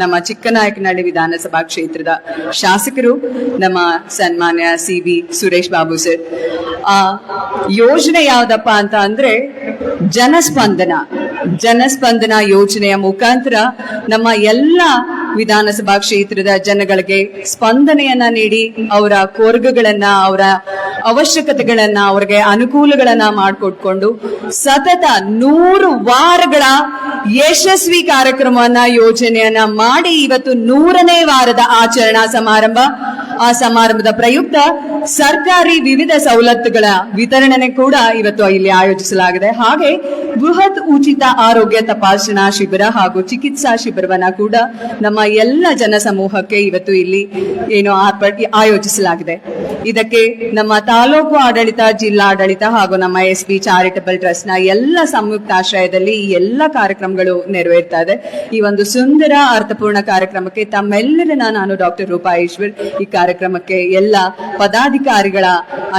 ನಮ್ಮ ಚಿಕ್ಕನಾಯಕನಹಳ್ಳಿ ವಿಧಾನಸಭಾ ಕ್ಷೇತ್ರದ ಶಾಸಕರು ನಮ್ಮ ಸನ್ಮಾನ್ಯ ಸಿ.ಬಿ. ಸುರೇಶ್ ಬಾಬು ಸರ್. ಆ ಯೋಜನೆ ಯಾವ್ದಪ್ಪ ಅಂತ ಅಂದ್ರೆ ಜನಸ್ಪಂದನ ಯೋಜನೆಯ ಮುಖಾಂತರ ನಮ್ಮ ಎಲ್ಲ ವಿಧಾನಸಭಾ ಕ್ಷೇತ್ರದ ಜನಗಳಿಗೆ ಸ್ಪಂದನೆಯನ್ನ ನೀಡಿ ಅವರ ಕೋರಿಕೆಗಳನ್ನ, ಅವರ ಅವಶ್ಯಕತೆಗಳನ್ನ, ಅವ್ರಿಗೆ ಅನುಕೂಲಗಳನ್ನ ಮಾಡಿಕೊಟ್ಕೊಂಡು ಸತತ 100 ವಾರಗಳ ಯಶಸ್ವಿ ಕಾರ್ಯಕ್ರಮವನ್ನ, ಯೋಜನೆಯನ್ನ ಮಾಡಿ ಇವತ್ತು 100ನೇ ವಾರದ ಆಚರಣಾ ಸಮಾರಂಭ. ಆ ಸಮಾರಂಭದ ಪ್ರಯುಕ್ತ ಸರ್ಕಾರಿ ವಿವಿಧ ಸವಲತ್ತುಗಳ ವಿತರಣೆ ಕೂಡ ಇವತ್ತು ಇಲ್ಲಿ ಆಯೋಜಿಸಲಾಗಿದೆ. ಹಾಗೆ ಬೃಹತ್ ಉಚಿತ ಆರೋಗ್ಯ ತಪಾಸಣಾ ಶಿಬಿರ ಹಾಗೂ ಚಿಕಿತ್ಸಾ ಶಿಬಿರವನ್ನ ಕೂಡ ನಮ್ಮ ಎಲ್ಲ ಜನಸಮೂಹಕ್ಕೆ ಇವತ್ತು ಇಲ್ಲಿ ಆಯೋಜಿಸಲಾಗಿದೆ. ಇದಕ್ಕೆ ನಮ್ಮ ತಾಲೂಕು ಆಡಳಿತ, ಜಿಲ್ಲಾಡಳಿತ ಹಾಗೂ ನಮ್ಮ ಎಸ್.ಬಿ. ಚಾರಿಟಬಲ್ ಟ್ರಸ್ಟ್ ನ ಎಲ್ಲ ಸಂಯುಕ್ತಾಶ್ರಯದಲ್ಲಿ ಈ ಎಲ್ಲ ಕಾರ್ಯಕ್ರಮಗಳು ನೆರವೇರ್ತಾ ಇದೆ. ಈ ಒಂದು ಸುಂದರ ಅರ್ಥಪೂರ್ಣ ಕಾರ್ಯಕ್ರಮಕ್ಕೆ ತಮ್ಮೆಲ್ಲರನ್ನ ನಾನು ಡಾಕ್ಟರ್ ರೂಪಾ ಈಶ್ವರ್ ಈ ಕಾರ್ಯಕ್ರಮಕ್ಕೆ ಎಲ್ಲ ಪದಾಧಿಕಾರಿಗಳ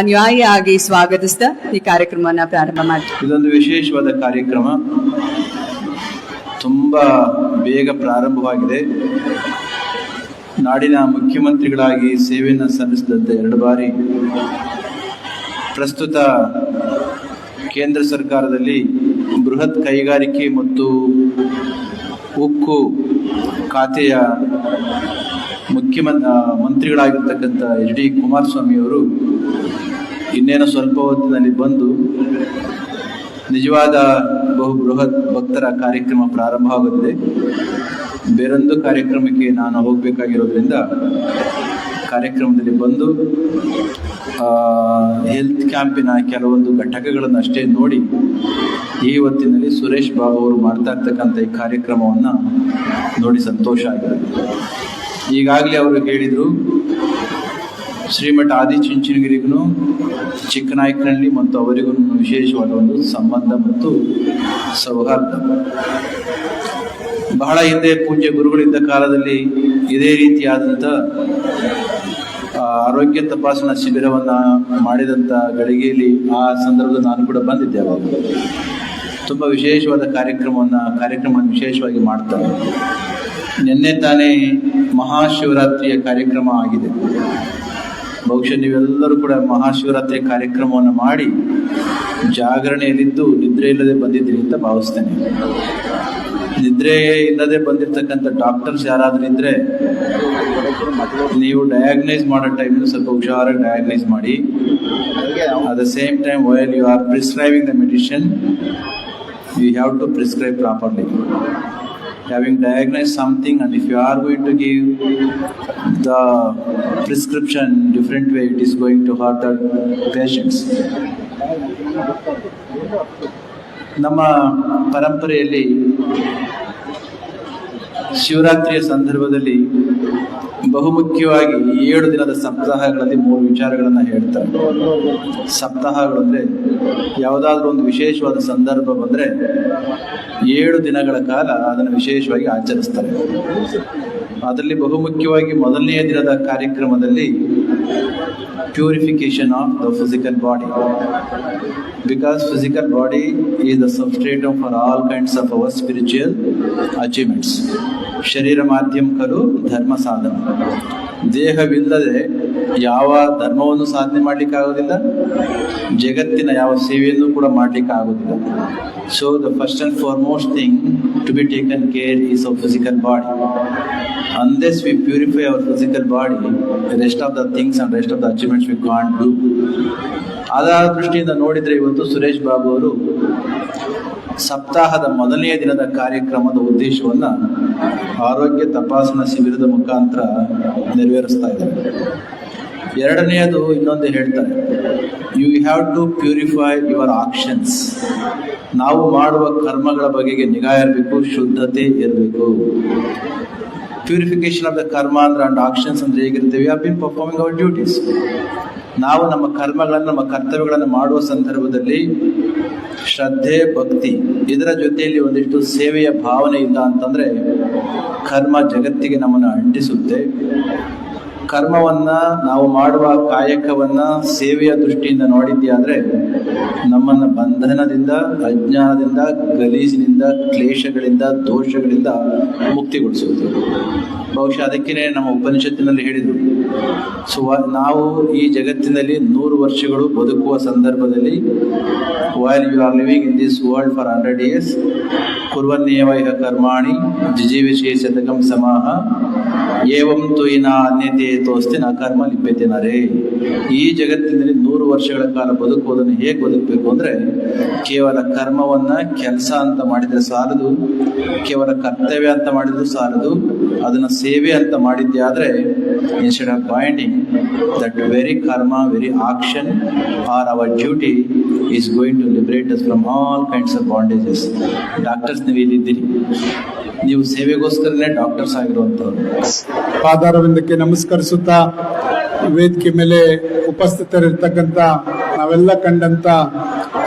ಅನ್ಯಾಯಿಯಾಗಿ ಸ್ವಾಗತಿಸ್ತಾ ಈ ಕಾರ್ಯಕ್ರಮವನ್ನ ಪ್ರಾರಂಭ ಮಾಡ್ತೀವಿ. ಇದೊಂದು ವಿಶೇಷವಾದ ಕಾರ್ಯಕ್ರಮ, ತುಂಬಾ ಬೇಗ ಪ್ರಾರಂಭವಾಗಿದೆ. ನಾಡಿನ ಮುಖ್ಯಮಂತ್ರಿಗಳಾಗಿ ಸೇವೆಯನ್ನು ಸಲ್ಲಿಸಿದಂತೆ 2 ಬಾರಿ, ಪ್ರಸ್ತುತ ಕೇಂದ್ರ ಸರ್ಕಾರದಲ್ಲಿ ಬೃಹತ್ ಕೈಗಾರಿಕೆ ಮತ್ತು ಉಕ್ಕು ಖಾತೆಯ ಮಂತ್ರಿಗಳಾಗಿರ್ತಕ್ಕಂಥ ಎಚ್.ಡಿ. ಕುಮಾರಸ್ವಾಮಿ ಅವರು ಇನ್ನೇನು ಸ್ವಲ್ಪ ಹೊತ್ತಿನಲ್ಲಿ ಬಂದು ನಿಜವಾದ ಬಹು ಬೃಹತ್ ಭಕ್ತರ ಕಾರ್ಯಕ್ರಮ ಪ್ರಾರಂಭವಾಗುತ್ತದೆ. ಬೇರೊಂದು ಕಾರ್ಯಕ್ರಮಕ್ಕೆ ನಾನು ಹೋಗಬೇಕಾಗಿರೋದ್ರಿಂದ ಕಾರ್ಯಕ್ರಮದಲ್ಲಿ ಬಂದು ಹೆಲ್ತ್ ಕ್ಯಾಂಪಿನ ಕೆಲವೊಂದು ಘಟಕಗಳನ್ನು ಅಷ್ಟೇ ನೋಡಿ ಈ ಹೊತ್ತಿನಲ್ಲಿ ಸುರೇಶ್ ಬಾಬು ಅವರು ಮಾಡ್ತಾ ಇರ್ತಕ್ಕಂಥ ಈ ಕಾರ್ಯಕ್ರಮವನ್ನು ನೋಡಿ ಸಂತೋಷ ಆಗಿದೆ. ಈಗಾಗಲೇ ಅವರು ಹೇಳಿದರು, ಶ್ರೀಮಠ ಆದಿಚುಂಚನಗಿರಿಗೂ ಚಿಕ್ಕನಾಯಕನಹಳ್ಳಿ ಮತ್ತು ಅವರಿಗೂ ವಿಶೇಷವಾದ ಒಂದು ಸಂಬಂಧ ಮತ್ತು ಸೌಹಾರ್ದ. ಬಹಳ ಹಿಂದೆ ಪೂಜ್ಯ ಗುರುಗಳಿದ್ದ ಕಾಲದಲ್ಲಿ ಇದೇ ರೀತಿಯಾದಂಥ ಆರೋಗ್ಯ ತಪಾಸಣಾ ಶಿಬಿರವನ್ನ ಮಾಡಿದಂಥ ಗಳಿಗೆಯಲ್ಲಿ ಆ ಸಂದರ್ಭದಲ್ಲಿ ನಾನು ಕೂಡ ಬಂದಿದ್ದೆ. ಅವಾಗ ತುಂಬ ವಿಶೇಷವಾದ ಕಾರ್ಯಕ್ರಮವನ್ನು ವಿಶೇಷವಾಗಿ ಮಾಡ್ತಾರೆ. ನಿನ್ನೆ ತಾನೇ ಮಹಾಶಿವರಾತ್ರಿಯ ಕಾರ್ಯಕ್ರಮ ಆಗಿದೆ. ಬಹುಶಃ ನೀವೆಲ್ಲರೂ ಕೂಡ ಮಹಾಶಿವರಾತ್ರಿ ಕಾರ್ಯಕ್ರಮವನ್ನು ಮಾಡಿ ಜಾಗರಣೆಯಲ್ಲಿದ್ದು ನಿದ್ರೆ ಇಲ್ಲದೆ ಬಂದಿದ್ದೀರಿ ಅಂತ ಭಾವಿಸ್ತೇನೆ. ನಿದ್ರೆ ಇಲ್ಲದೆ ಬಂದಿರತಕ್ಕಂಥ ಡಾಕ್ಟರ್ಸ್ ಯಾರಾದ್ರೂ ಇದ್ರೆ ನೀವು ಡಯಾಗ್ನೈಸ್ ಮಾಡೋ ಟೈಮಲ್ಲಿ ಸ್ವಲ್ಪ ಹುಷಾರಾಗಿ ಡಯಾಗ್ನೈಸ್ ಮಾಡಿ. At the same time while you are prescribing the medicine, you have to prescribe properly. Having diagnosed something, and if you are going to give the prescription different way, it is going to hurt the patients. ನಮ್ಮ ಪರಂಪರೆಯಲ್ಲಿ ಶಿವರಾತ್ರಿಯ ಸಂದರ್ಭದಲ್ಲಿ ಬಹುಮುಖ್ಯವಾಗಿ 7 ದಿನದ ಸಪ್ತಾಹಗಳಲ್ಲಿ 3 ವಿಚಾರಗಳನ್ನು ಹೇಳ್ತಾರೆ. ಸಪ್ತಾಹಗಳು ಅಂದರೆ ಯಾವುದಾದ್ರೂ ಒಂದು ವಿಶೇಷವಾದ ಸಂದರ್ಭ ಬಂದರೆ 7 ದಿನಗಳ ಕಾಲ ಅದನ್ನು ವಿಶೇಷವಾಗಿ ಆಚರಿಸ್ತಾರೆ. ಅದರಲ್ಲಿ ಬಹುಮುಖ್ಯವಾಗಿ ಮೊದಲನೆಯ ದಿನದ ಕಾರ್ಯಕ್ರಮದಲ್ಲಿ purification of the physical body, because physical body is the substratum for all kinds of our spiritual achievements. ಶರೀರ ಮಾಧ್ಯಮ ಕಲು ಧರ್ಮ ಸಾಧನ. ದೇಹವಿಲ್ಲದೆ ಯಾವ ಧರ್ಮವನ್ನು ಸಾಧನೆ ಮಾಡಲಿಕ್ಕೆ ಆಗೋದಿಲ್ಲ, ಜಗತ್ತಿನ ಯಾವ ಸೇವೆಯನ್ನು ಕೂಡ ಮಾಡಲಿಕ್ಕೆ ಆಗೋದಿಲ್ಲ. So the first and foremost thing to be taken care is our physical body. Unless we purify our physical body, the rest of the things and rest of the achievements we can't do. ಅದರ ದೃಷ್ಟಿಯಿಂದ ನೋಡಿದರೆ ಇವತ್ತು ಸುರೇಶ್ ಬಾಬು ಅವರು ಸಪ್ತಾಹದ ಮೊದಲನೆಯ ದಿನದ ಕಾರ್ಯಕ್ರಮದ ಉದ್ದೇಶವನ್ನು ಆರೋಗ್ಯ ತಪಾಸಣಾ ಶಿಬಿರದ ಮುಖಾಂತರ ನೆರವೇರಿಸ್ತಾ ಇದ್ದಾರೆ. ಎರಡನೆಯದು ಇನ್ನೊಂದು ಹೇಳ್ತಾರೆ, you have to purify your actions. ನಾವು ಮಾಡುವ ಕರ್ಮಗಳ ಬಗೆಗೆ ನಿಗಾ ಇರಬೇಕು, ಶುದ್ಧತೆ ಇರಬೇಕು. ಪ್ಯೂರಿಫಿಕೇಶನ್ ಆಫ್ ದ ಕರ್ಮ ಅಂದ್ರೆ ಅಂಡ್ ಆಕ್ಷನ್ಸ್ ಅಂದ್ರೆ ಹೇಗಿರ್ತೇವೆ, we have been performing our duties. ನಾವು ನಮ್ಮ ಕರ್ಮಗಳನ್ನು, ನಮ್ಮ ಕರ್ತವ್ಯಗಳನ್ನು ಮಾಡುವ ಸಂದರ್ಭದಲ್ಲಿ ಶ್ರದ್ಧೆ, ಭಕ್ತಿ ಇದರ ಜೊತೆಯಲ್ಲಿ ಒಂದಿಷ್ಟು ಸೇವೆಯ ಭಾವನೆ ಇಲ್ಲ ಅಂತಂದರೆ ಕರ್ಮ ಜಗತ್ತಿಗೆ ನಮ್ಮನ್ನು ಅಂಟಿಸುತ್ತೆ. ಕರ್ಮವನ್ನ ನಾವು ಮಾಡುವ ಕಾಯಕವನ್ನ ಸೇವೆಯ ದೃಷ್ಟಿಯಿಂದ ನೋಡಿದ್ದೆ ಆದ್ರೆ ನಮ್ಮನ್ನ ಬಂಧನದಿಂದ, ಅಜ್ಞಾನದಿಂದ, ಗಲೀಜಿನಿಂದ, ಕ್ಲೇಶಗಳಿಂದ, ದೋಷಗಳಿಂದ ಮುಕ್ತಿಗೊಳಿಸುವುದು. ಬಹುಶಃ ಅದಕ್ಕೇನೆ ನಮ್ಮ ಉಪನಿಷತ್ತಿನಲ್ಲಿ ಹೇಳಿದರು, ನಾವು ಈ ಜಗತ್ತಿನಲ್ಲಿ 100 ವರ್ಷಗಳು ಬದುಕುವ ಸಂದರ್ಭದಲ್ಲಿ while you are living in this world for 100 years, ಕುರ್ವನ್ನೇವ ಇಹ ಕರ್ಮಾಣಿ ಜಿಜೀವಿಷೇ ಶತಕಂ ಸಮಾಹ ಏವಂ ತುಯಿನ ಅನ್ಯತೆ ತೋಸ್ತಿ ನ ಕರ್ಮ ಲಿಪ್ಯತೆ ನರೇ. ಈ ಜಗತ್ತಿನಲ್ಲಿ 100 ವರ್ಷಗಳ ಕಾಲ ಬದುಕುವುದನ್ನು ಹೇಗೆ ಬದುಕಬೇಕು ಅಂದ್ರೆ ಕೇವಲ ಕರ್ಮವನ್ನ ಕೆಲಸ ಅಂತ ಮಾಡಿದ್ರೆ ಸಾಲದು, ಕೇವಲ ಕರ್ತವ್ಯ ಅಂತ ಮಾಡಿದ್ರು ಸಾಲದು, ಅದನ್ನ ಸೇವೆ ಅಂತ ಮಾಡಿದ್ದೆ ಆದ್ರೆ instead of binding, that very karma, very action or our duty is going to liberate us from all kinds of bondages. Doctors ನೀವು ಇಲ್ಲಿದ್ದೀರಿ, ನೀವು ಸೇವೆಗೋಸ್ಕರನೇ ಡಾಕ್ಟರ್ಸ್ ಆಗಿರುವಂತವ್ರು. ಪಾದಾರವಿಂದಕ್ಕೆ ನಮಸ್ಕರಿಸುತ್ತಾ ವೇದಿಕೆ ಮೇಲೆ ಉಪಸ್ಥಿತರಿರ್ತಕ್ಕಂಥ ನಾವೆಲ್ಲ ಕಂಡಂತ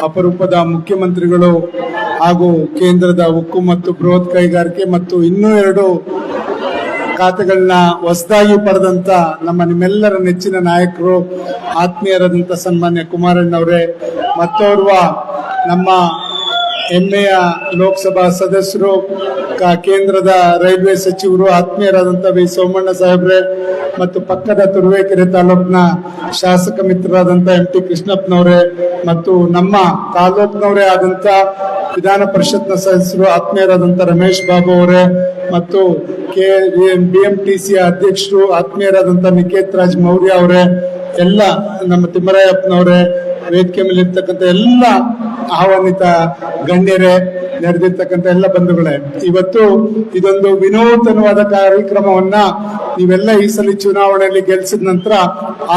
ಅಪರೂಪದ ಮುಖ್ಯಮಂತ್ರಿಗಳು ಹಾಗೂ ಕೇಂದ್ರದ ಉಕ್ಕು ಮತ್ತು ಬೃಹತ್ ಕೈಗಾರಿಕೆ ಮತ್ತು ಇನ್ನೂ 2 ಖಾತೆಗಳನ್ನ ಹೊಸದಾಗಿ ಪಡೆದಂತ ನಿಮ್ಮೆಲ್ಲರ ನೆಚ್ಚಿನ ನಾಯಕರು, ಆತ್ಮೀಯರಾದಂಥ ಸನ್ಮಾನ್ಯ ಕುಮಾರಣ್ಣವರೇ, ಮತ್ತೋರ್ವ ನಮ್ಮ ಹೆಮ್ಮೆಯ ಲೋಕಸಭಾ ಸದಸ್ಯರು, ಕೇಂದ್ರದ ರೈಲ್ವೆ ಸಚಿವರು, ಆತ್ಮೀಯರಾದಂಥ ವಿ ಸೋಮಣ್ಣ ಸಾಹೇಬ್ರೆ, ಮತ್ತು ಪಕ್ಕದ ತುರುವೇಕೆರೆ ತಾಲೂಕಿನ ಶಾಸಕ ಮಿತ್ರರಾದಂಥ MT ಕೃಷ್ಣಪ್ಪನವರೇ, ಮತ್ತು ನಮ್ಮ ತಾಲೂಕಿನವರೇ ಆದಂಥ ವಿಧಾನ ಪರಿಷತ್ನ ಸದಸ್ಯರು ಆತ್ಮೀಯರಾದಂಥ ರಮೇಶ್ ಬಾಬು ಅವರೇ, ಮತ್ತು BMTC ಅಧ್ಯಕ್ಷರು ಆತ್ಮೀಯರಾದಂಥ ನಿಕೇತ್ ರಾಜ್ ಮೌರ್ಯ ಅವರೇ, ಎಲ್ಲ ನಮ್ಮ ತಿಮ್ಮರಾಯಪ್ಪನವರೇ, ವೇದಿಕೆ ಮೇಲೆ ಇರ್ತಕ್ಕಂಥ ಎಲ್ಲ ಆಹ್ವಾನಿತ ಗಣ್ಯರೇ, ನಡೆದಿರ್ತಕ್ಕಂಥ ಎಲ್ಲ ಬಂಧುಗಳೇ, ಇವತ್ತು ಇದೊಂದು ವಿನೂತನವಾದ ಕಾರ್ಯಕ್ರಮವನ್ನ ನೀವೆಲ್ಲ ಈ ಸಲ ಚುನಾವಣೆಯಲ್ಲಿ ಗೆಲ್ಸಿದ ನಂತರ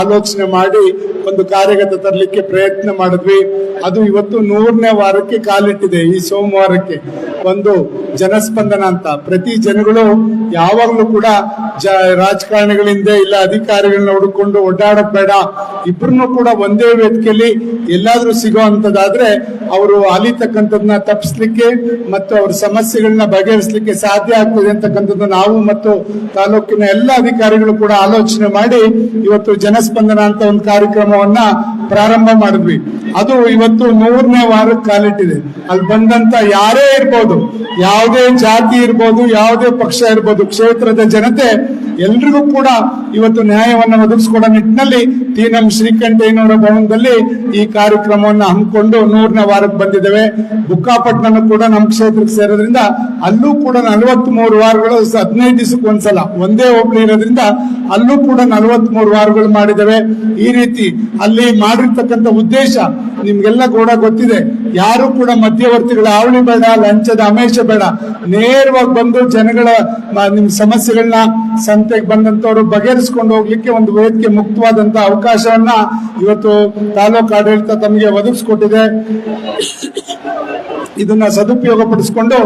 ಆಲೋಚನೆ ಮಾಡಿ ಒಂದು ಕಾರ್ಯಗತ ತರಲಿಕ್ಕೆ ಪ್ರಯತ್ನ ಮಾಡಿದ್ವಿ. ಅದು ಇವತ್ತು 100ನೇ ವಾರಕ್ಕೆ ಕಾಲಿಟ್ಟಿದೆ. ಈ ಸೋಮವಾರಕ್ಕೆ ಒಂದು ಜನಸ್ಪಂದನ ಅಂತ ಪ್ರತಿ ಜನಗಳು ಯಾವಾಗ್ಲೂ ಕೂಡ ರಾಜಕಾರಣಿಗಳಿಂದ ಇಲ್ಲ ಅಧಿಕಾರಿಗಳನ್ನ ಹುಡುಕೊಂಡು ಓಡಾಡಕ್ ಬೇಡ, ಇಬ್ರು ಕೂಡ ಒಂದೇ ವೇದಿಕೆಯಲ್ಲಿ ಎಲ್ಲಾದ್ರೂ ಸಿಗೋ ಅಂತದಾದ್ರೆ ಅವರು ಅಲಿತಕ್ಕಂಥದನ್ನ ತಪ್ಪಿಸ್ಲಿಕ್ಕೆ ಮತ್ತು ಅವ್ರ ಸಮಸ್ಯೆಗಳನ್ನ ಬಗೆಹರಿಸಲಿಕ್ಕೆ ಸಾಧ್ಯ ಆಗ್ತದೆ ಅಂತಕ್ಕಂಥದ್ದು ನಾವು ಮತ್ತು ತಾಲೂಕಿನ ಎಲ್ಲ ಅಧಿಕಾರಿಗಳು ಕೂಡ ಆಲೋಚನೆ ಮಾಡಿ ಇವತ್ತು ಜನಸ್ಪಂದನ ಅಂತ ಒಂದು ಕಾರ್ಯಕ್ರಮವನ್ನ ಪ್ರಾರಂಭ ಮಾಡಿದ್ವಿ. ಅದು ಇವತ್ತು 100ನೇ ವಾರಕ್ಕೆ ಕಾಲಿಟ್ಟಿದೆ. ಅಲ್ಲಿ ಬಂದಂತ ಯಾರೇ ಇರ್ಬೋದು, ಯಾವುದೇ ಜಾತಿ ಇರ್ಬೋದು, ಯಾವುದೇ ಪಕ್ಷ ಇರ್ಬೋದು, ಕ್ಷೇತ್ರದ ಜನತೆ ಎಲ್ರಿಗೂ ಕೂಡ ಇವತ್ತು ನ್ಯಾಯವನ್ನು ಒದಗಿಸಿಕೊಡೋ ನಿಟ್ಟಿನಲ್ಲಿ ಟಿ.ಎಂ. ಶ್ರೀಕಂಠಯ್ಯನವರ ಭವನದಲ್ಲಿ ಈ ಕಾರ್ಯಕ್ರಮವನ್ನು ಹಮ್ಮಿಕೊಂಡು 100ನೇ ವಾರಕ್ಕೆ ಬಂದಿದ್ದೇವೆ. ಬುಕ್ಕಾಪಟ್ಟಣ ಕೂಡ ನಮ್ಮ ಕ್ಷೇತ್ರಕ್ಕೆ ಸೇರೋದ್ರಿಂದ ಅಲ್ಲೂ ಕೂಡ 43 ವಾರಗಳು 15 ದಿವಸಕ್ಕೆ ಒಂದ್ಸಲ ಒಂದೇ ಹೋಬಳಿ ಇರೋದ್ರಿಂದ ಅಲ್ಲೂ ಕೂಡ 43 ವಾರಗಳು ಮಾಡಿದ್ದೇವೆ. ಈ ರೀತಿ ಅಲ್ಲಿ ಮಾಡಿರ್ತಕ್ಕಂಥ ಉದ್ದೇಶ ನಿಮ್ಗೆಲ್ಲ ಕೂಡ ಗೊತ್ತಿದೆ. ಯಾರು ಕೂಡ ಮಧ್ಯವರ್ತಿಗಳ ಹಾವಳಿ ಬೇಡ, ಲಂಚದ ಆಮಿಷ ಬೇಡ, ನೇರವಾಗಿ ಬಂದು ಜನಗಳ ನಿಮ್ ಸಮಸ್ಯೆಗಳನ್ನ ಸಂತೆಗೆ ಬಂದಂತವರು ಬಗೆಹರಿಸಿಕೊಂಡು ಹೋಗ್ಲಿಕ್ಕೆ ಒಂದು ವೇದಿಕೆ ಮುಕ್ತವಾದಂತ ಅವಕಾಶವನ್ನ ಇವತ್ತು ತಾಲೂಕು ಆಡಳಿತ ತಮಗೆ ಒದಗಿಸ್ಕೊಟ್ಟಿದೆ. ಇದನ್ನ ಸದುಪಯೋಗ ಪಡಿಸಿಕೊಂಡು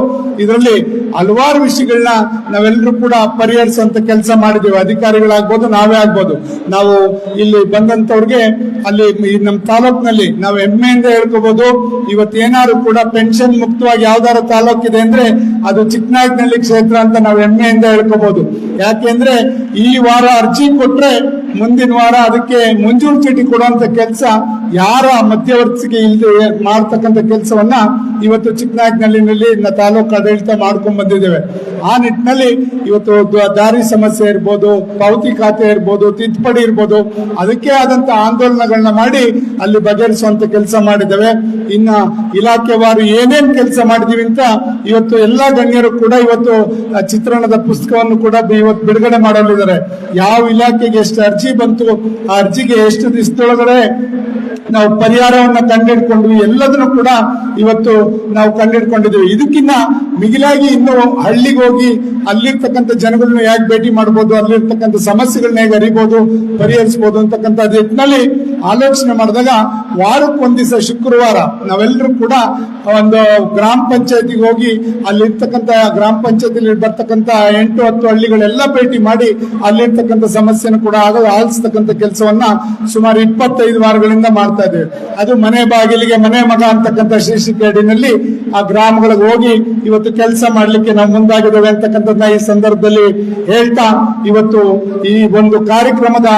ಇದರಲ್ಲಿ ಹಲವಾರು ವಿಷಯಗಳನ್ನ ನಾವೆಲ್ಲರೂ ಕೂಡ ಪರಿಹರಿಸುವಂತ ಕೆಲಸ ಮಾಡಿದ್ದೇವೆ. ಅಧಿಕಾರಿಗಳಾಗ್ಬೋದು, ನಾವೇ ಆಗ್ಬೋದು. ನಾವು ಇಲ್ಲಿ ಬಂದಂತವ್ರಿಗೆ ಅಲ್ಲಿ ನಮ್ಮ ತಾಲೂಕಿನಲ್ಲಿ ನಾವು ಹೆಮ್ಮೆಯಿಂದ ಹೇಳ್ಕೋಬಹುದು, ಇವತ್ತೇನಾದ್ರು ಕೂಡ ಪೆನ್ಷನ್ ಮುಕ್ತವಾಗಿ ಯಾವ್ದಾರು ತಾಲೂಕಿದೆ ಅಂದ್ರೆ ಅದು ಚಿಕ್ಕನಾಯಕನಹಳ್ಳಿ ಕ್ಷೇತ್ರ ಅಂತ ನಾವು ಹೆಮ್ಮೆಯಿಂದ ಹೇಳ್ಕೋಬಹುದು. ಯಾಕೆಂದ್ರೆ ಈ ವಾರ ಅರ್ಜಿ ಕೊಟ್ರೆ ಮುಂದಿನ ವಾರ ಅದಕ್ಕೆ ಮಂಜೂರು ಚೀಟಿ ಕೊಡುವಂತ ಕೆಲಸ ಯಾರ ಮಧ್ಯವರ್ತಿಗೆ ಇಲ್ಲದೆ ಮಾಡ್ತಕ್ಕಂಥ ಕೆಲಸವನ್ನ ಇವತ್ತು ಚಿಕ್ಕನಾಯಕನಹಳ್ಳಿನಲ್ಲಿ ತಾಲೂಕು ಆಡಳಿತ ಮಾಡ್ಕೊಂಡ್ ಬಂದಿದ್ದೇವೆ. ಆ ನಿಟ್ಟಿನಲ್ಲಿ ಇವತ್ತು ದಾರಿ ಸಮಸ್ಯೆ ಇರ್ಬೋದು, ಪಾವತಿ ಖಾತೆ ಇರ್ಬೋದು, ತಿದ್ದುಪಡಿ ಇರ್ಬೋದು, ಅದಕ್ಕೆ ಆದಂತ ಆಂದೋಲನಗಳನ್ನ ಮಾಡಿ ಅಲ್ಲಿ ಬಗೆಹರಿಸುವಂತ ಕೆಲಸ ಮಾಡಿದ್ದೇವೆ. ಇನ್ನ ಇಲಾಖೆವಾರು ಏನೇನ್ ಕೆಲಸ ಮಾಡಿದೀವಿ ಅಂತ ಇವತ್ತು ಎಲ್ಲಾ ಗಣ್ಯರು ಕೂಡ ಇವತ್ತು ಚಿತ್ರಣದ ಪುಸ್ತಕವನ್ನು ಕೂಡ ಇವತ್ತು ಬಿಡುಗಡೆ ಮಾಡಲಿದ್ದಾರೆ. ಯಾವ ಇಲಾಖೆಗೆ ಎಷ್ಟು ಅರ್ಜಿ ಬಂತು, ಆ ಅರ್ಜಿಗೆ ಎಷ್ಟು ದಿವಸದೊಳಗಡೆ ನಾವು ಪರಿಹಾರವನ್ನ ಕಂಡುಹಿಡ್ಕೊಂಡ್ವಿ, ಎಲ್ಲದನ್ನು ಕೂಡ ಇವತ್ತು ನಾವು ಕಂಡುಹಿಡ್ಕೊಂಡಿದ್ದೀವಿ. ಇದಕ್ಕಿನ್ನ ಮಿಗಿಲಾಗಿ ಇನ್ನು ಹಳ್ಳಿಗೆ ಹೋಗಿ ಅಲ್ಲಿರ್ತಕ್ಕಂಥ ಜನಗಳನ್ನ ಹೇಗೆ ಭೇಟಿ ಮಾಡಬಹುದು, ಅಲ್ಲಿರ್ತಕ್ಕಂಥ ಸಮಸ್ಯೆಗಳನ್ನ ಹೇಗೆ ಅರಿಬಹುದು, ಪರಿಹರಿಸಬಹುದು ಅಂತಕ್ಕಂಥ ನಿಟ್ಟಿನಲ್ಲಿ ಆಲೋಚನೆ ಮಾಡಿದಾಗ ವಾರಕ್ಕೆ ಒಂದ್ ದಿವಸ ಶುಕ್ರವಾರ ನಾವೆಲ್ಲರೂ ಕೂಡ ಒಂದು ಗ್ರಾಮ ಪಂಚಾಯತಿಗೆ ಹೋಗಿ ಅಲ್ಲಿರ್ತಕ್ಕಂಥ ಗ್ರಾಮ ಪಂಚಾಯತಿಲಿ ಬರ್ತಕ್ಕಂಥ 8-10 ಹಳ್ಳಿಗಳೆಲ್ಲ ಭೇಟಿ ಮಾಡಿ ಅಲ್ಲಿರ್ತಕ್ಕಂಥ ಸಮಸ್ಯೆನ ಕೂಡ ಆಲಿಸ್ತಕ್ಕಂಥ ಕೆಲಸವನ್ನ ಸುಮಾರು 25 ವಾರಗಳಿಂದ ಮಾಡ್ತಾ ಇದ್ದೇವೆ. ಅದು ಮನೆ ಬಾಗಿಲಿಗೆ ಮನೆ ಮಗ ಅಂತಕ್ಕಂಥ ಶೀರ್ಷಿಕೆ ಅಡಿನಲ್ಲಿ ಆ ಗ್ರಾಮಗಳಿಗೆ ಹೋಗಿ ಇವತ್ತು ಕೆಲಸ ಮಾಡ್ಲಿಕ್ಕೆ ನಾವು ಮುಂದಾಗಿದ್ದೇವೆ ಅಂತಕ್ಕಂಥದ್ದನ್ನ ಈ ಸಂದರ್ಭದಲ್ಲಿ ಹೇಳ್ತಾ, ಇವತ್ತು ಈ ಒಂದು ಕಾರ್ಯಕ್ರಮದ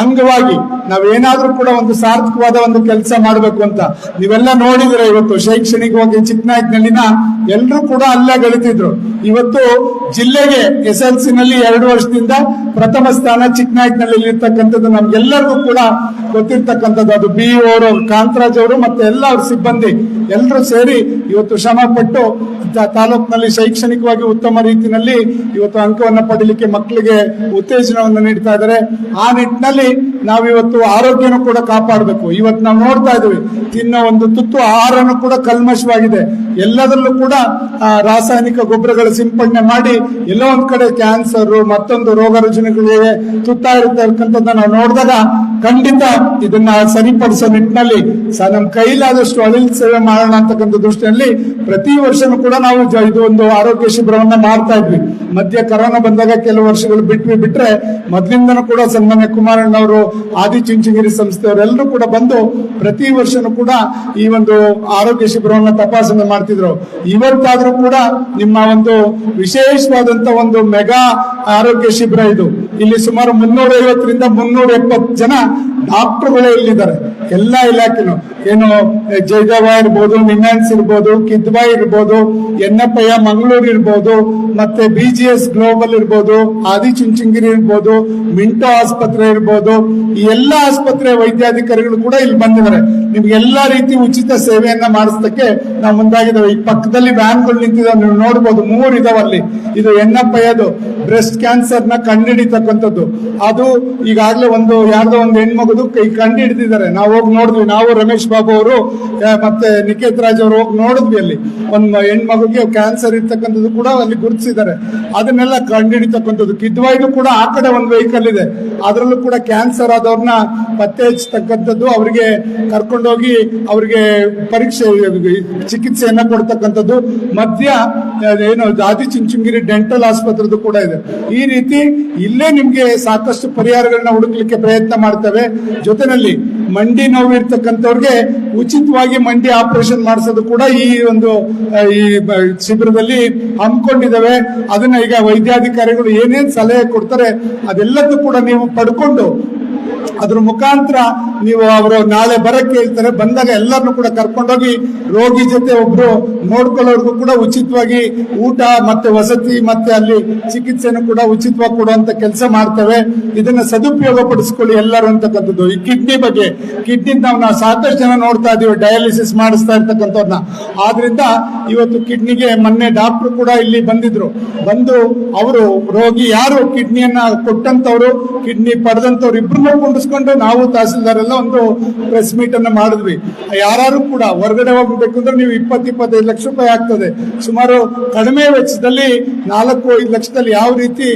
ಅಂಗವಾಗಿ ನಾವೇನಾದ್ರೂ ಕೂಡ ಒಂದು ಸಾರ್ಥಕವಾದ ಒಂದು ಕೆಲಸ ಮಾಡಬೇಕು ಅಂತ ನೀವೆಲ್ಲ ನೋಡಿದ್ರೆ, ಇವತ್ತು ಶೈಕ್ಷಣಿಕವಾಗಿ ಚಿಕ್ಕನಾಯಕನಹಳ್ಳಿನ ಎಲ್ಲರೂ ಕೂಡ ಅಲ್ಲೇ ಗಳಿತಿದ್ರು. ಇವತ್ತು ಜಿಲ್ಲೆಗೆ SLC ನಲ್ಲಿ 2 ವರ್ಷದಿಂದ ಪ್ರಥಮ ಸ್ಥಾನ ಚಿಕ್ಕನಾಯಕನಹಳ್ಳಿ ಇರ್ತಕ್ಕಂಥದ್ದು ನಮ್ಗೆಲ್ಲರಿಗೂ ಕೂಡ ಗೊತ್ತಿರ್ತಕ್ಕಂಥದ್ದು. ಅದು BO ಅವರು, ಕಾಂತರಾಜ್ ಅವರು ಮತ್ತೆ ಎಲ್ಲ ಅವ್ರ ಸಿಬ್ಬಂದಿ ಎಲ್ಲರೂ ಸೇರಿ ಇವತ್ತು ಶ್ರಮ ಪಟ್ಟು ತಾಲೂಕಿನಲ್ಲಿ ಶೈಕ್ಷಣಿಕವಾಗಿ ಉತ್ತಮ ರೀತಿಯಲ್ಲಿ ಇವತ್ತು ಅಂಕವನ್ನು ಪಡೀಲಿಕ್ಕೆ ಮಕ್ಕಳಿಗೆ ಉತ್ತೇಜನವನ್ನು ನೀಡ್ತಾ ಇದ್ದಾರೆ. ಆ ನಿಟ್ಟಿನಲ್ಲಿ ನಾವಿವತ್ತು ಆರೋಗ್ಯನೂ ಕೂಡ ಕಾಪಾಡಬೇಕು. ಇವತ್ತು ನಾವು ನೋಡ್ತಾ ಇದ್ದೀವಿ, ತಿನ್ನೋ ಒಂದು ತುತ್ತು ಆಹಾರನೂ ಕೂಡ ಕಲ್ಮಶವಾಗಿದೆ. ಎಲ್ಲದರಲ್ಲೂ ಕೂಡ ರಾಸಾಯನಿಕ ಗೊಬ್ಬರಗಳ ಸಿಂಪಡಣೆ ಮಾಡಿ ಎಲ್ಲೋ ಒಂದ್ ಕಡೆ ಕ್ಯಾನ್ಸರ್ ಮತ್ತೊಂದು ರೋಗ ರುಜಿನಗಳಿಗೆ ತುತ್ತಾಗಿರ್ತಕ್ಕಂಥದ್ದನ್ನ ನಾವು ನೋಡಿದಾಗ ಖಂಡಿತ ಇದನ್ನ ಸರಿಪಡಿಸೋ ನಿಟ್ಟಿನಲ್ಲಿ ನಮ್ಮ ಕೈಲಾದಷ್ಟು ಅಳಿಲ್ ಸೇವೆ ಮಾಡೋಣ ಅಂತಕ್ಕಂಥ ದೃಷ್ಟಿಯಲ್ಲಿ ಪ್ರತಿ ವರ್ಷನೂ ಕೂಡ ನಾವು ಇದು ಒಂದು ಆರೋಗ್ಯ ಶಿಬಿರವನ್ನ ಮಾಡ್ತಾ ಇದ್ವಿ. ಮಧ್ಯ ಕೊರೋನಾ ಬಂದಾಗ ಕೆಲವು ವರ್ಷಗಳು ಬಿಟ್ರೆ ಮೊದಲಿಂದನೂ ಕೂಡ ಸನ್ಮಾನ್ಯ ಕುಮಾರಣ್ಣವರು, ಆದಿಚುಂಚನಗಿರಿ ಸಂಸ್ಥೆಯವರೆಲ್ಲರೂ ಕೂಡ ಬಂದು ಪ್ರತಿ ವರ್ಷನೂ ಕೂಡ ಈ ಒಂದು ಆರೋಗ್ಯ ಶಿಬಿರವನ್ನ ತಪಾಸಣೆ ಮಾಡ್ತಿದ್ರು. ಇವತ್ತಾದ್ರೂ ಕೂಡ ನಿಮ್ಮ ಒಂದು ವಿಶೇಷವಾದಂತ ಒಂದು ಮೆಗಾ ಆರೋಗ್ಯ ಶಿಬಿರ ಇದು. ಇಲ್ಲಿ ಸುಮಾರು 350ರಿಂದ 370 ಜನ ಡಾಕ್ಟರ್ಗಳೇ ಇಲ್ಲಿದ್ದಾರೆ. ಎಲ್ಲಾ ಇಲಾಖೆನು, ಏನು ಜಯದೇವ ಇರ್ಬೋದು, ನಿಮ್ಯಾನ್ಸ್ ಇರ್ಬೋದು, ಕಿದ್ವಾಯಿ ಇರ್ಬೋದು, ಎನ್ನಪ್ಪಯ್ಯ ಮಂಗಳೂರು ಇರ್ಬೋದು, ಮತ್ತೆ BGS ಗ್ಲೋಬಲ್ ಇರ್ಬೋದು, ಆದಿಚುಂಚನಗಿರಿ ಇರ್ಬೋದು, ಮಿಂಟೋ ಆಸ್ಪತ್ರೆ ಇರ್ಬೋದು, ಈ ಎಲ್ಲಾ ಆಸ್ಪತ್ರೆ ವೈದ್ಯಾಧಿಕಾರಿಗಳು ಕೂಡ ಇಲ್ಲಿ ಬಂದಿದ್ದಾರೆ. ನಿಮ್ಗೆ ಎಲ್ಲಾ ರೀತಿ ಉಚಿತ ಸೇವೆಯನ್ನ ಮಾಡಿಸೋದಕ್ಕೆ ನಾವು ಮುಂದಾಗಿದ್ದೇವೆ. ಈ ಪಕ್ಕದಲ್ಲಿ ವ್ಯಾನ್ಗಳು ನಿಂತಿದ್ದಾವೆ, ನೀವು ನೋಡ್ಬೋದು, 3 ಇದಾವಲ್ಲಿ. ಇದು ಎನ್ನಪ್ಪಯ್ಯದು ಬ್ರೆಸ್ಟ್ ಕ್ಯಾನ್ಸರ್ ನ ಕಂಡುಹಿಡಿತಕ್ಕಂಥದ್ದು. ಅದು ಈಗಾಗಲೇ ಯಾರ್ದೋ ಒಂದು ಹೆಣ್ಮಗುದು ಕಂಡು ಹಿಡಿದಿದ್ದಾರೆ. ನಾವು ಹೋಗಿ ನೋಡಿದ್ವಿ, ನಾವು ರಮೇಶ್ ಬಾಬು ಅವರು ಮತ್ತೆ ನಿಕೇತ್ ರಾಜ್ ಅವರು ಹೋಗಿ ನೋಡಿದ್ವಿ. ಅಲ್ಲಿ ಒಂದು ಹೆಣ್ಮಗುಗೆ ಕ್ಯಾನ್ಸರ್ ಇರ್ತಕ್ಕಂಥದ್ದು ಕೂಡ ಅಲ್ಲಿ ಗುರುತಿಸಿದ್ದಾರೆ. ಅದನ್ನೆಲ್ಲ ಕಂಡುಹಿಡಿತಕ್ಕಂಥದ್ದು. ಕಿದ್ವಾಯ್ದು ಕೂಡ ಆ ಕಡೆ ಒಂದು ವೆಹಿಕಲ್ ಇದೆ, ಅದರಲ್ಲೂ ಕೂಡ ಕ್ಯಾನ್ಸರ್ ಆದವ್ರನ್ನ ಪತ್ತೆ ಹಚ್ಚತಕ್ಕಂಥದ್ದು, ಅವರಿಗೆ ಕರ್ಕೊಂಡೋಗಿ ಅವರಿಗೆ ಪರೀಕ್ಷೆ ಚಿಕಿತ್ಸೆಯನ್ನ ಕೊಡ್ತಕ್ಕಂಥದ್ದು. ಮಧ್ಯ ಏನು ಆದಿಚುಂಚನಗಿರಿ ಡೆಂಟಲ್ ಆಸ್ಪತ್ರೆದು ಕೂಡ ಇದೆ. ಈ ರೀತಿ ಇಲ್ಲೇ ನಿಮ್ಗೆ ಸಾಕಷ್ಟು ಪರಿಹಾರಗಳನ್ನ ಹುಡುಕ್ಲಿಕ್ಕೆ ಪ್ರಯತ್ನ ಮಾಡ್ತೇವೆ. ಜೊತೆನಲ್ಲಿ ಮಂಡಿ ನೋವು ಇರ್ತಕ್ಕಂಥವ್ರಿಗೆ ಉಚಿತವಾಗಿ ಮಂಡಿ ಆಪರೇಷನ್ ಮಾಡಿಸೋದು ಕೂಡ ಈ ಒಂದು ಈ ಶಿಬಿರದಲ್ಲಿ ಹಮ್ಮಿಕೊಂಡಿದ್ದೇವೆ. ಅದನ್ನ ಈಗ ವೈದ್ಯಾಧಿಕಾರಿಗಳು ಏನೇನ್ ಸಲಹೆ ಕೊಡ್ತಾರೆ ಅದೆಲ್ಲದೂ ಕೂಡ ನೀವು ಪಡ್ಕೊಂಡು ಅದ್ರ ಮುಖಾಂತರ ನೀವು ಅವರು ನಾಳೆ ಬರಕ್ಕೆ ಹೇಳ್ತಾರೆ, ಬಂದಾಗ ಎಲ್ಲರನ್ನು ಕೂಡ ಕರ್ಕೊಂಡೋಗಿ ರೋಗಿ ಜೊತೆ ಒಬ್ರು ನೋಡ್ಕೊಳ್ಳೋರ್ಗೂ ಕೂಡ ಉಚಿತವಾಗಿ ಊಟ ಮತ್ತೆ ವಸತಿ ಮತ್ತೆ ಅಲ್ಲಿ ಚಿಕಿತ್ಸೆನೂ ಕೂಡ ಉಚಿತವಾಗಿ ಕೊಡುವಂತ ಕೆಲಸ ಮಾಡ್ತೇವೆ. ಇದನ್ನ ಸದುಪಯೋಗ ಪಡಿಸ್ಕೊಳ್ಳಿ ಎಲ್ಲರೂ ಅಂತಕ್ಕಂಥದ್ದು. ಈ ಕಿಡ್ನಿ ಬಗ್ಗೆ, ಕಿಡ್ನಿ ನಾವು ಸಾಕಷ್ಟು ಜನ ನೋಡ್ತಾ ಇದೀವಿ ಡಯಾಲಿಸಿಸ್ ಮಾಡಿಸ್ತಾ ಇರ್ತಕ್ಕಂಥವ್ರನ್ನ. ಆದ್ರಿಂದ ಇವತ್ತು ಕಿಡ್ನಿಗೆ ಮೊನ್ನೆ ಡಾಕ್ಟರ್ ಕೂಡ ಇಲ್ಲಿ ಬಂದಿದ್ರು. ಬಂದು ಅವರು ರೋಗಿ ಯಾರು ಕಿಡ್ನಿಯನ್ನ ಕೊಟ್ಟಂತವ್ರು, ಕಿಡ್ನಿ ಪಡೆದಂತವ್ರು ಇಬ್ರು ಕೊಂಡಿಸ್ಕೊಂಡು ನಾವು ತಹಸೀಲ್ದಾರ್ ಎಲ್ಲ ಒಂದು ಪ್ರೆಸ್ ಮೀಟ್ ಅನ್ನ ಮಾಡಿದ್ವಿ. ಯಾರು ಕೂಡ ಹೊರಗಡೆ ಹೋಗ್ಬೇಕು ಅಂದ್ರೆ ನೀವು 20-25 ಲಕ್ಷ ರೂಪಾಯಿ ಆಗ್ತದೆ. ಸುಮಾರು ಕಡಿಮೆ ವೆಚ್ಚದಲ್ಲಿ 4-5 ಲಕ್ಷದಲ್ಲಿ ಯಾವ ರೀತಿ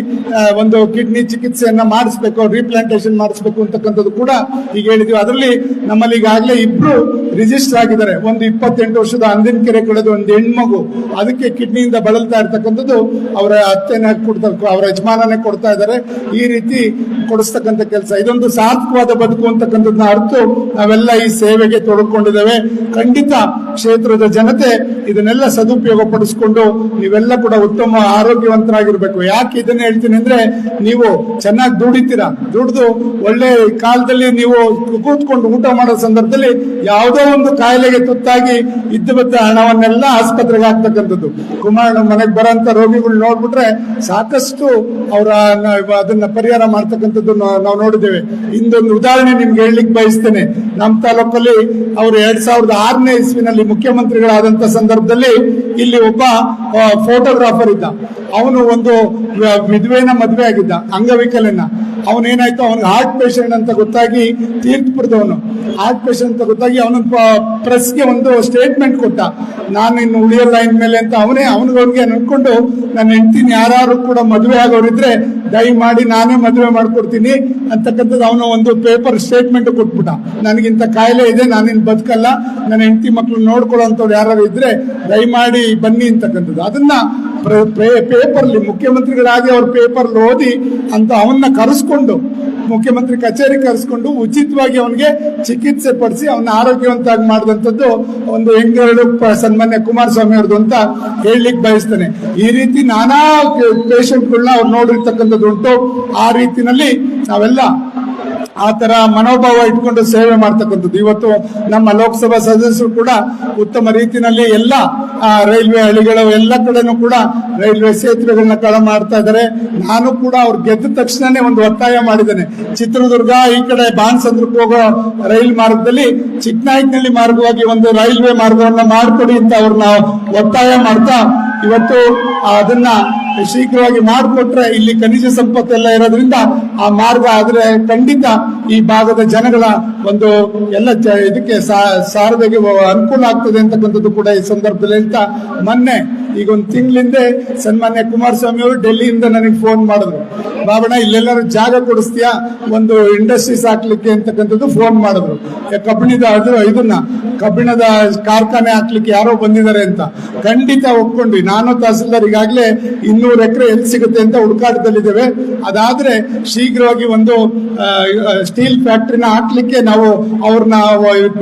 ಒಂದು ಕಿಡ್ನಿ ಚಿಕಿತ್ಸೆಯನ್ನ ಮಾಡಿಸ್ಬೇಕು, ರೀಪ್ಲಾಂಟೇಶನ್ ಮಾಡಿಸ್ಬೇಕು ಅಂತಕ್ಕಂಥದ್ದು ಕೂಡ ಈಗ ಹೇಳಿದ್ವಿ. ಅದರಲ್ಲಿ ನಮ್ಮಲ್ಲಿ ಈಗಾಗಲೇ 2 ರಿಜಿಸ್ಟರ್ ಆಗಿದ್ದಾರೆ. ಒಂದು 28 ವರ್ಷದ ಅಂದಿನಕೆರೆ ಕಳೆದ ಒಂದು ಹೆಣ್ಮಗು, ಅದಕ್ಕೆ ಕಿಡ್ನಿಯಿಂದ ಬಳಲ್ತಾ ಇರ್ತಕ್ಕಂಥದ್ದು ಅವರ ಅತ್ತೆನೇ ಕೊಡ್ತಾರೆ, ಅವರ ಯಜಮಾನನೇ ಕೊಡ್ತಾ ಇದ್ದಾರೆ. ಈ ರೀತಿ ಕೊಡಿಸ್ತಕ್ಕಂಥ ಕೆಲಸ, ಇದೊಂದು ಸಾರ್ಥಕವಾದ ಬದುಕು ಅಂತಕ್ಕಂಥದ್ದನ್ನ ಅರ್ಥ ನಾವೆಲ್ಲ ಈ ಸೇವೆಗೆ ತೊಡಕೊಂಡಿದ್ದೇವೆ. ಖಂಡಿತ ಕ್ಷೇತ್ರದ ಜನತೆ ಇದನ್ನೆಲ್ಲ ಸದುಪಯೋಗ ಪಡಿಸ್ಕೊಂಡು ನೀವೆಲ್ಲ ಕೂಡ ಉತ್ತಮ ಆರೋಗ್ಯವಂತರಾಗಿರ್ಬೇಕು. ಯಾಕೆ ಇದನ್ನ ಹೇಳ್ತೀನಿ ಅಂದ್ರೆ, ನೀವು ಚೆನ್ನಾಗಿ ದುಡಿತೀರಾ, ದುಡಿದು ಒಳ್ಳೆ ಕಾಲದಲ್ಲಿ ನೀವು ಕೂತ್ಕೊಂಡು ಊಟ ಮಾಡೋ ಸಂದರ್ಭದಲ್ಲಿ ಯಾವುದೋ ಒಂದು ಕಾಯಿಲೆಗೆ ತುತ್ತಾಗಿ ಇದ್ದಬದ್ದ ಹಣವನ್ನೆಲ್ಲ ಆಸ್ಪತ್ರೆಗೆ ಹಾಕ್ತಕ್ಕಂಥದ್ದು. ಕುಮಾರಣ್ಣ ಮನೆಗೆ ಬರೋಂತ ರೋಗಿಗಳು ನೋಡ್ಬಿಟ್ರೆ ಸಾಕಷ್ಟು ಅವರ ಅದನ್ನ ಪರಿಹಾರ ಮಾಡ್ತಕ್ಕಂಥದ್ದು ನಾವು ನೋಡಿದ್ದೇವೆ. ಇಂದೊಂದು ಉದಾಹರಣೆ ನಿಮ್ಗೆ ಹೇಳಲಿಕ್ಕೆ ಬಯಸ್ತೇನೆ. ನಮ್ಮ ತಾಲೂಕಲ್ಲಿ ಅವರು 2006ನೇ ಇಸ್ವಿನಲ್ಲಿ ಮುಖ್ಯಮಂತ್ರಿಗಳಾದಂತ ಸಂದರ್ಭದಲ್ಲಿ ಇಲ್ಲಿ ಒಬ್ಬ ಫೋಟೋಗ್ರಾಫರ್ ಇದ್ದ. ಅವನು ಒಂದು ವಿಧವೆನ ಮದುವೆ ಆಗಿದ್ದ, ಅಂಗವಿಕಲನ. ಅವನೇನಾಯ್ತು, ಅವನಿಗೆ ಹಾರ್ಟ್ ಪೇಷಂಟ್ ಅಂತ ಗೊತ್ತಾಗಿ, ತೀರ್ಥಪುರದವನು ಹಾರ್ಟ್ ಪೇಷಂಟ್ ಅಂತ ಗೊತ್ತಾಗಿ ಅವನ ಪ್ರೆಸ್ಗೆ ಒಂದು ಸ್ಟೇಟ್ಮೆಂಟ್ ಕೊಟ್ಟ, ನಾನು ಇನ್ನು ಉಳಿಯಲ್ಲ ಇನ್ಮೇಲೆ ಅಂತ. ಅವನಿಗೆ ಅನ್ಕೊಂಡು ನನ್ನ ಹೆಂಡ್ತಿನ ಯಾರು ಕೂಡ ಮದುವೆ ಆಗೋರಿದ್ರೆ ದಯಮಾಡಿ ನಾನೇ ಮದುವೆ ಮಾಡ್ಕೊಡ್ತೀನಿ ಅಂತಕ್ಕಂಥದ್ದು ಅವನು ಒಂದು ಪೇಪರ್ ಸ್ಟೇಟ್ಮೆಂಟ್ ಕೊಟ್ಬಿಟ್ಟ. ನನಗಿಂತ ಕಾಯಿಲೆ ಇದೆ, ನಾನಿನ್ ಬದುಕಲ್ಲ, ನನ್ನ ಹೆಂಡತಿ ಮಕ್ಕಳು ನೋಡ್ಕೊಳ್ಳೋಂಥವ್ರು ಯಾರು ಇದ್ರೆ ದಯಮಾಡಿ ಬನ್ನಿ ಅಂತಕ್ಕಂಥದ್ದು. ಅದನ್ನ ಪೇಪರ್ಲಿ ಮುಖ್ಯಮಂತ್ರಿಗಳಾಗಿ ಅವ್ರ ಪೇಪರ್ ಓದಿ ಅಂತ ಅವನ್ನ ಕರೆಸ್ಕೊಂಡು, ಮುಖ್ಯಮಂತ್ರಿ ಕಚೇರಿ ಕರೆಸ್ಕೊಂಡು ಉಚಿತವಾಗಿ ಅವನಿಗೆ ಚಿಕಿತ್ಸೆ ಪಡಿಸಿ ಅವನ ಆರೋಗ್ಯವಂತಾಗಿ ಮಾಡಿದಂಥದ್ದು ಒಂದು ಹೆಂಗರಳು ಸನ್ಮಾನ್ಯ ಕುಮಾರಸ್ವಾಮಿ ಅವ್ರದ್ದು ಅಂತ ಹೇಳಲಿಕ್ಕೆ ಬಯಸ್ತೇನೆ. ಈ ರೀತಿ ನಾನಾ ಪೇಷಂಟ್ಗಳನ್ನ ಅವ್ರು ನೋಡಿರ್ತಕ್ಕಂಥದ್ದು ಉಂಟು. ಆ ರೀತಿನಲ್ಲಿ ನಾವೆಲ್ಲ ಆ ತರ ಮನೋಭಾವ ಇಟ್ಕೊಂಡು ಸೇವೆ ಮಾಡ್ತಕ್ಕಂಥದ್ದು. ಇವತ್ತು ನಮ್ಮ ಲೋಕಸಭಾ ಸದಸ್ಯರು ಕೂಡ ಉತ್ತಮ ರೀತಿಯಲ್ಲಿ ಎಲ್ಲ ರೈಲ್ವೆ ಹಳಿಗಳು ಎಲ್ಲ ಕಡೆನೂ ಕೂಡ ರೈಲ್ವೆ ಸೇತುವೆಗಳನ್ನ ಕಳ ಮಾಡ್ತಾ ಇದ್ದಾರೆ. ನಾನು ಕೂಡ ಅವ್ರು ಗೆದ್ದ ತಕ್ಷಣನೇ ಒಂದು ಒತ್ತಾಯ ಮಾಡಿದ್ದೇನೆ. ಚಿತ್ರದುರ್ಗ ಈ ಕಡೆ ಬಾಣಸಂದ್ರಕ್ಕೆ ಹೋಗೋ ರೈಲ್ ಮಾರ್ಗದಲ್ಲಿ ಚಿಕ್ಕನಾಯಕನಹಳ್ಳಿ ಮಾರ್ಗವಾಗಿ ಒಂದು ರೈಲ್ವೆ ಮಾರ್ಗವನ್ನ ಮಾಡಿಕೊಡಿ ಅಂತ ಅವ್ರನ್ನ ಒತ್ತಾಯ ಮಾಡ್ತಾ ಇವತ್ತು ಅದನ್ನ ಶೀಘ್ರವಾಗಿ ಮಾಡಿಕೊಟ್ರೆ ಇಲ್ಲಿ ಖನಿಜ ಸಂಪತ್ತೆಲ್ಲ ಇರೋದ್ರಿಂದ ಆ ಮಾರ್ಗ ಆದ್ರೆ ಖಂಡಿತ ಈ ಭಾಗದ ಜನಗಳ ಒಂದು ಎಲ್ಲ ಇದಕ್ಕೆ ಸಾರಥಿಗೆ ಅನುಕೂಲ ಆಗ್ತದೆ ಅಂತಕ್ಕಂಥದ್ದು ಕೂಡ ಈ ಸಂದರ್ಭದಲ್ಲಿ ಅಂತ. ಮೊನ್ನೆ ಈಗ ಒಂದು ತಿಂಗಳಿಂದ ಸನ್ಮಾನ್ಯ ಕುಮಾರಸ್ವಾಮಿ ಅವರು ಡೆಲ್ಲಿಯಿಂದ ನನಗೆ ಫೋನ್ ಮಾಡಿದ್ರು, ಬಾಬಣ್ಣ ಇಲ್ಲೆಲ್ಲರೂ ಜಾಗ ಕೊಡಿಸ್ತೀಯಾ, ಒಂದು ಇಂಡಸ್ಟ್ರೀಸ್ ಹಾಕ್ಲಿಕ್ಕೆ ಅಂತಕ್ಕಂಥದ್ದು ಫೋನ್ ಮಾಡಿದ್ರು. ಇದನ್ನ ಕಬ್ಬಿಣದ ಕಾರ್ಖಾನೆ ಹಾಕ್ಲಿಕ್ಕೆ ಯಾರೋ ಬಂದಿದ್ದಾರೆ ಅಂತ. ಖಂಡಿತ ಒಪ್ಕೊಂಡ್ವಿ. ನಾನು ತಹಸೀಲ್ದಾರ್ ಈಗಾಗಲೇ 200 ಎಕರೆ ಎಲ್ಲಿ ಸಿಗುತ್ತೆ ಅಂತ ಹುಡುಕಾಟದಲ್ಲಿದ್ದೇವೆ. ಅದಾದ್ರೆ ಶೀಘ್ರವಾಗಿ ಒಂದು ಸ್ಟೀಲ್ ಫ್ಯಾಕ್ಟರಿನ ಹಾಕ್ಲಿಕ್ಕೆ ನಾವು ಅವ್ರನ್ನ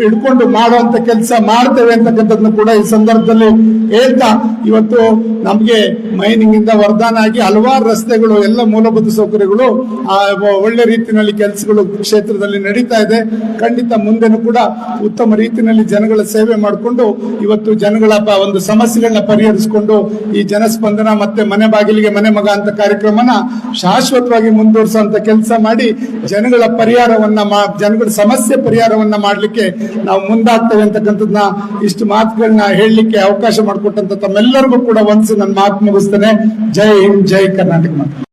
ಹಿಡ್ಕೊಂಡು ಮಾಡುವಂತ ಕೆಲಸ ಮಾಡ್ತೇವೆ ಅಂತಕ್ಕಂಥದ್ದನ್ನು ಕೂಡ ಈ ಸಂದರ್ಭದಲ್ಲಿ ಹೇಳ್ತಾ, ಇವತ್ತು ನಮ್ಗೆ ಮೈನಿಂಗ್ ಇಂದ ವರದಾನ ಆಗಿ ಹಲವಾರು ರಸ್ತೆಗಳು ಎಲ್ಲ ಮೂಲಭೂತ ಸೌಕರ್ಯಗಳು ಒಳ್ಳೆ ರೀತಿಯಲ್ಲಿ ಕೆಲಸಗಳು ಕ್ಷೇತ್ರದಲ್ಲಿ ನಡೀತಾ ಇದೆ. ಖಂಡಿತ ಮುಂದೆನೂ ಕೂಡ ಉತ್ತಮ ರೀತಿಯಲ್ಲಿ ಜನಗಳ ಸೇವೆ ಮಾಡಿಕೊಂಡು ಇವತ್ತು ಜನಗಳ ಒಂದು ಸಮಸ್ಯೆಗಳನ್ನ ಪರಿಹರಿಸಿಕೊಂಡು ಈ ಜನಸ್ಪಂದನ ಮತ್ತೆ ಮನೆ ಬಾಗಿಲಿಗೆ ಮನೆ ಮಗ ಅಂತ ಕಾರ್ಯಕ್ರಮನ ಶಾಶ್ವತವಾಗಿ ಮುಂದುವರಿಸುವಂತ ಕೆಲಸ ಮಾಡಿ ಜನಗಳ ಜನಗಳ ಸಮಸ್ಯೆ ಪರಿಹಾರವನ್ನ ಮಾಡ್ಲಿಕ್ಕೆ ನಾವು ಮುಂದಾಗ್ತೇವೆ ಅಂತಕ್ಕಂಥದ್ದನ್ನ ಇಷ್ಟು ಮಾತುಗಳನ್ನ ಹೇಳಲಿಕ್ಕೆ ಅವಕಾಶ ಮಾಡಿಕೊಟ್ಟಂತ ತಮ್ಮೆಲ್ಲರಿಗೂ ಕೂಡ ಒಂದ್ಸಿ ನನ್ನ ಮಾತು ಮುಗಿಸ್ತೇನೆ. ಜೈ ಹಿಂದ್, ಜೈ ಕರ್ನಾಟಕ.